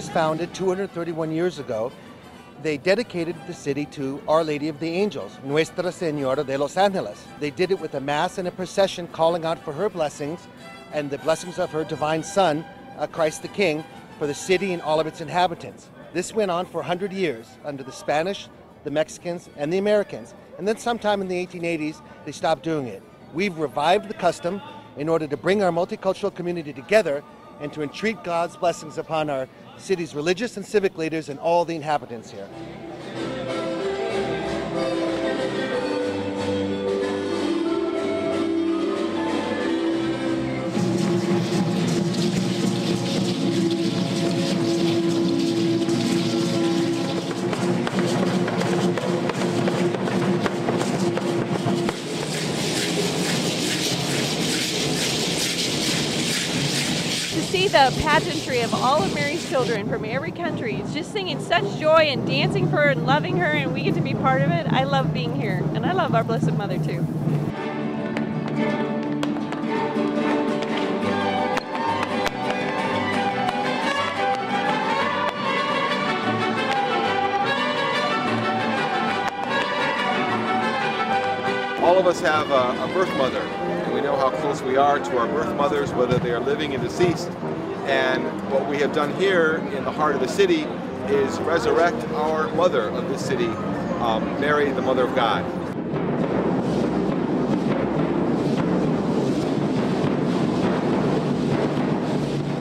was founded 231 years ago. They dedicated the city to Our Lady of the Angels, Nuestra Señora de los Ángeles. They did it with a mass and a procession calling out for her blessings and the blessings of her divine Son, Christ the King, for the city and all of its inhabitants. This went on for 100 years under the Spanish, the Mexicans, and the Americans. And then sometime in the 1880s, they stopped doing it. We've revived the custom in order to bring our multicultural community together and to entreat God's blessings upon our city's religious and civic leaders and all the inhabitants here. The pageantry of all of Mary's children from every country. It's just singing such joy and dancing for her and loving her, and we get to be part of it. I love being here, and I love our Blessed Mother too. All of us have a birth mother, and we know how close we are to our birth mothers, whether they are living and deceased. And what we have done here in the heart of the city is resurrect our mother of this city, Mary, the Mother of God.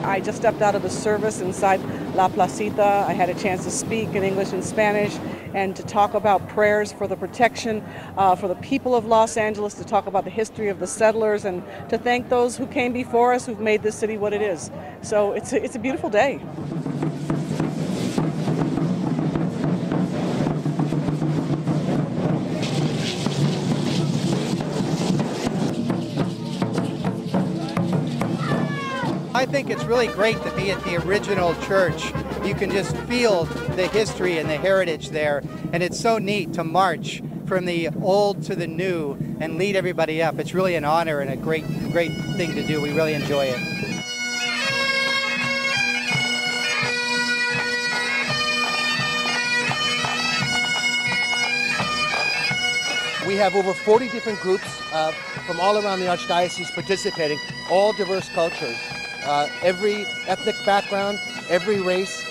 I just stepped out of the service inside La Placita. I had a chance to speak in English and Spanish and to talk about prayers for the protection for the people of Los Angeles, to talk about the history of the settlers, and to thank those who came before us who've made this city what it is. So it's a beautiful day. I think it's really great to be at the original church. You can just feel the history and the heritage there, and it's so neat to march from the old to the new and lead everybody up. It's really an honor and a great thing to do. We really enjoy it. We have over 40 different groups from all around the Archdiocese participating, all diverse cultures. Every ethnic background, every race,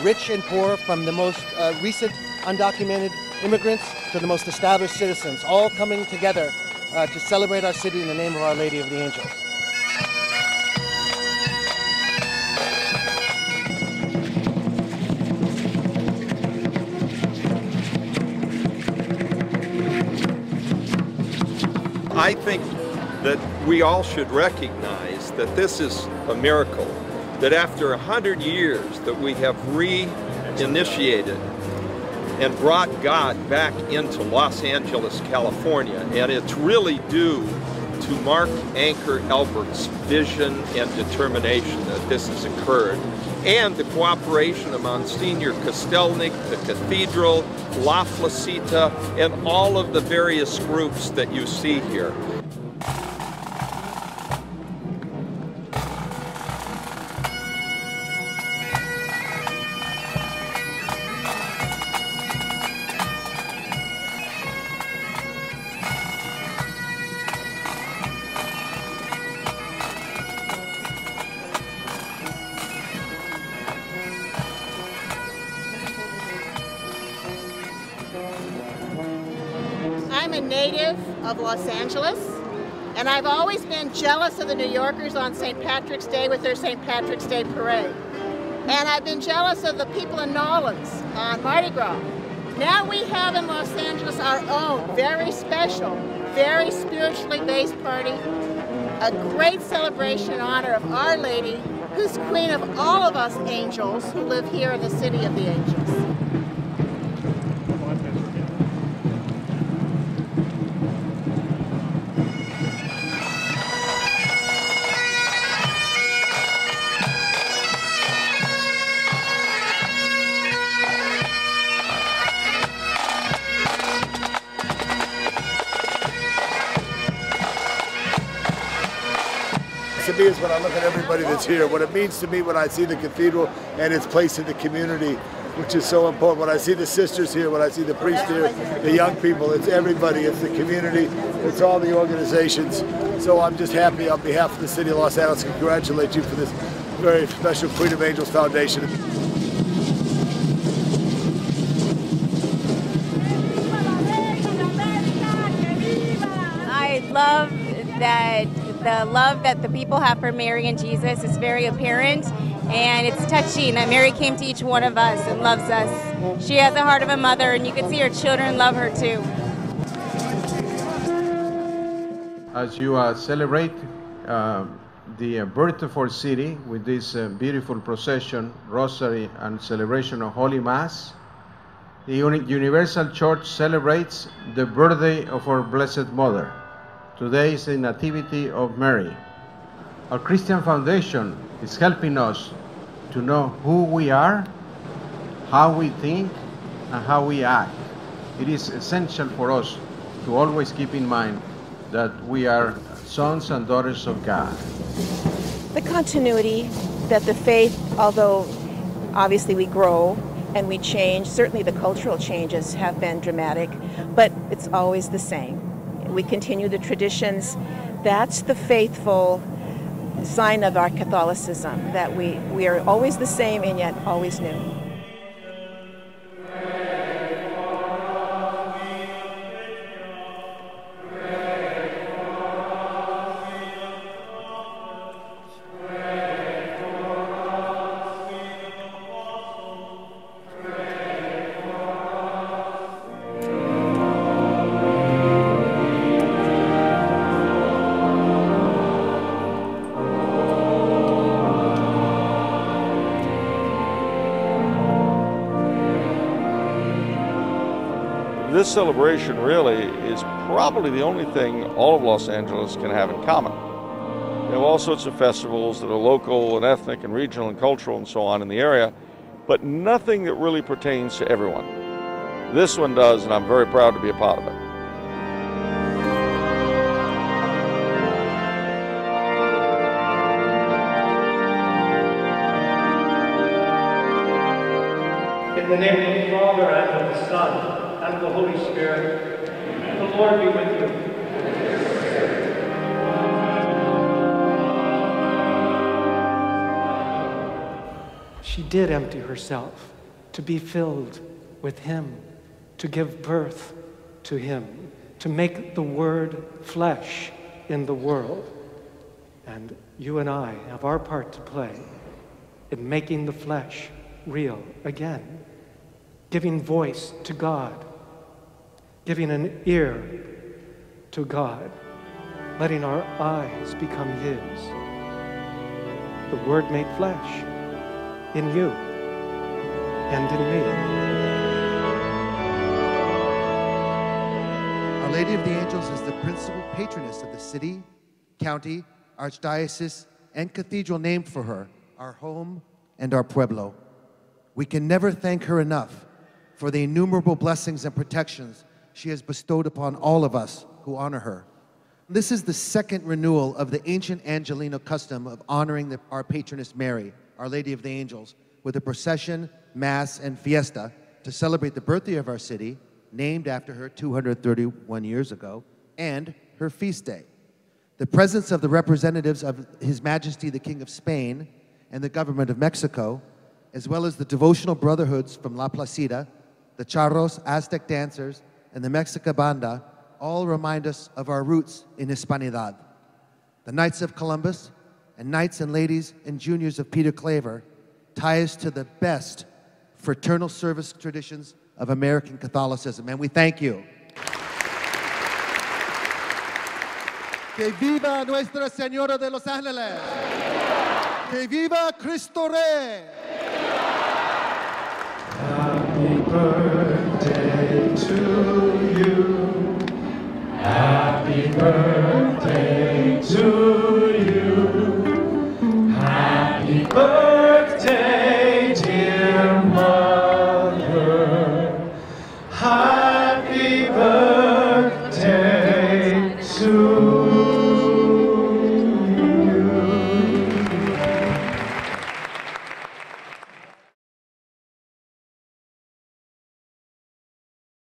rich and poor, from the most recent undocumented immigrants to the most established citizens, all coming together to celebrate our city in the name of Our Lady of the Angels. I think that we all should recognize that this is a miracle, that after 100 years that we have reinitiated and brought God back into Los Angeles, California, and it's really due to Mark Anchor Albert's vision and determination that this has occurred, and the cooperation of Msgr Kostelnik, the Cathedral, La Placita, and all of the various groups that you see here. I'm a native of Los Angeles, and I've always been jealous of the New Yorkers on St. Patrick's Day with their St. Patrick's Day parade. And I've been jealous of the people in New Orleans on Mardi Gras. Now we have in Los Angeles our own very special, very spiritually based party, a great celebration in honor of Our Lady, who's queen of all of us angels who live here in the city of the angels. It's a me is when I look at everybody that's here, what it means to me when I see the cathedral and its place in the community, which is so important. When I see the sisters here, when I see the priests here, the young people, it's everybody, it's the community, it's all the organizations. So I'm just happy on behalf of the City of Los Angeles to congratulate you for this very special Queen of Angels Foundation. I love that the love that the people have for Mary and Jesus is very apparent, and it's touching that Mary came to each one of us and loves us. She has the heart of a mother, and you can see her children love her too. As you celebrate the birth of our city with this beautiful procession, rosary, and celebration of Holy Mass, the Universal Church celebrates the birthday of our Blessed Mother. Today is the Nativity of Mary. Our Christian Foundation is helping us to know who we are, how we think, and how we act. It is essential for us to always keep in mind that we are sons and daughters of God. The continuity that the faith, although obviously we grow and we change, certainly the cultural changes have been dramatic, but it's always the same. We continue the traditions. That's the faithful sign of our Catholicism, that we are always the same and yet always new. This celebration really is probably the only thing all of Los Angeles can have in common. We have all sorts of festivals that are local and ethnic and regional and cultural and so on in the area, but nothing that really pertains to everyone. This one does, and I'm very proud to be a part of it. In the name of the Father, and of the Son, and the Holy Spirit, the Lord be with you. She did empty herself to be filled with Him, to give birth to Him, to make the Word flesh in the world. And you and I have our part to play in making the flesh real again, giving voice to God, giving an ear to God, letting our eyes become His. The Word made flesh in you and in me. Our Lady of the Angels is the principal patroness of the city, county, archdiocese, and cathedral named for her, our home and our pueblo. We can never thank her enough for the innumerable blessings and protections she has bestowed upon all of us who honor her. This is the second renewal of the ancient Angelino custom of honoring our patroness Mary, Our Lady of the Angels, with a procession, mass, and fiesta to celebrate the birthday of our city, named after her 231 years ago, and her feast day. The presence of the representatives of His Majesty the King of Spain and the government of Mexico, as well as the devotional brotherhoods from La Placida, the Charros, Aztec dancers, and the Mexica Banda, all remind us of our roots in Hispanidad. The Knights of Columbus and Knights and Ladies and Juniors of Peter Claver tie us to the best fraternal service traditions of American Catholicism, and we thank you. Que viva Nuestra Señora de Los Ángeles! Que viva Cristo Rey! Happy birthday to